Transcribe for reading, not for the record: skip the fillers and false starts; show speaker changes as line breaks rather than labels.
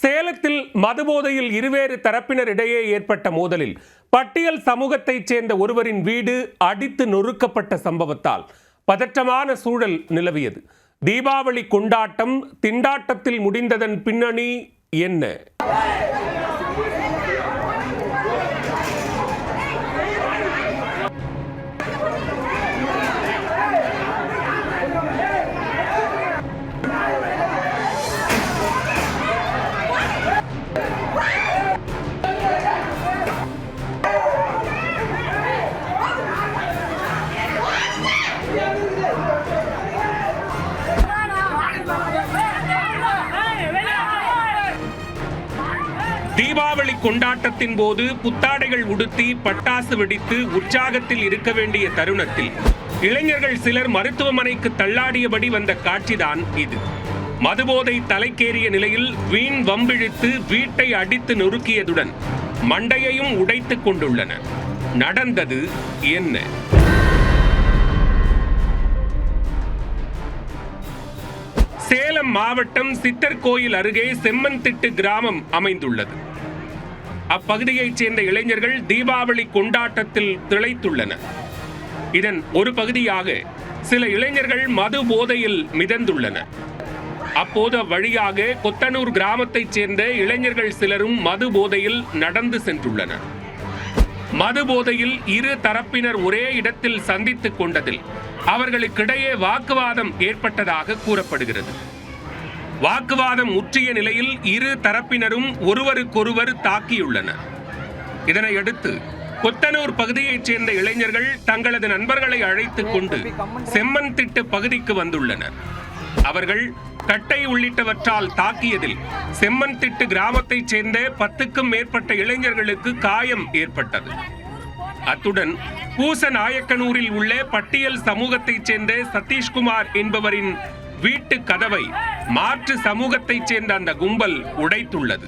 சேலத்தில் மதுபோதையில் இருவேறு தரப்பினர் இடையே ஏற்பட்ட மோதலில் பட்டியல் சமூகத்தைச் சேர்ந்த ஒருவரின் வீடு அடித்து நொறுக்கப்பட்ட சம்பவத்தால் பதற்றமான சூழல் நிலவியது. தீபாவளி கொண்டாட்டம் திண்டாட்டத்தில் முடிந்ததன் பின்னணி என்ன? தீபாவளி கொண்டாட்டத்தின் போது புத்தாடைகள் உடுத்தி பட்டாசு வெடித்து உற்சாகத்தில் இருக்க வேண்டிய தருணத்தில் இளைஞர்கள் சிலர் மருத்துவமனைக்கு தள்ளாடியபடி வந்த காட்சிதான் இது. மதுபோதை தலைக்கேறிய நிலையில் வீண் வம்பிழுத்து வீட்டை அடித்து நொறுக்கியதுடன் மண்டையையும் உடைத்துக் கொண்டுள்ளனர். நடந்தது என்ன? சேலம் மாவட்டம் சித்தர்கோயில் அருகே செம்மன்திட்டு கிராமம் அமைந்துள்ளது. அப்பகுதியைச் சேர்ந்த இளைஞர்கள் தீபாவளி கொண்டாட்டத்தில் திளைத்துள்ளனர். இதன் ஒரு பகுதியாக சில இளைஞர்கள் மது போதையில் மிதந்துள்ளனர். அப்போது வழியாக கொத்தனூர் கிராமத்தைச் சேர்ந்த இளைஞர்கள் சிலரும் மது போதையில் நடந்து சென்றுள்ளனர். மது போதையில் இரு தரப்பினர் ஒரே இடத்தில் சந்தித்துக் கொண்டதில் அவர்களுக்கிடையே வாக்குவாதம் ஏற்பட்டதாக கூறப்படுகிறது. வாக்குவாதம் முற்றிய நிலையில் இரு தரப்பினரும் ஒருவருக்கொருவர் தாக்கியுள்ளனர். இதனையடுத்து கொத்தனூர் பகுதியைச் சேர்ந்த இளைஞர்கள் தங்களது நண்பர்களை அழைத்துக் கொண்டு செம்மன்திட்டு பகுதிக்கு வந்துள்ளனர். அவர்கள் கட்டை உள்ளிட்டவற்றால் தாக்கியதில் செம்மன்திட்டு கிராமத்தைச் சேர்ந்த 10க்கும் மேற்பட்ட இளைஞர்களுக்கு காயம் ஏற்பட்டது. அத்துடன் பூசநாயக்கனூரில் உள்ள பட்டியல் சமூகத்தைச் சேர்ந்த சதீஷ்குமார் என்பவரின் வீட்டு கதவை மாற்று சமூகத்தைச் சேர்ந்த அந்த கும்பல் உடைத்துள்ளது.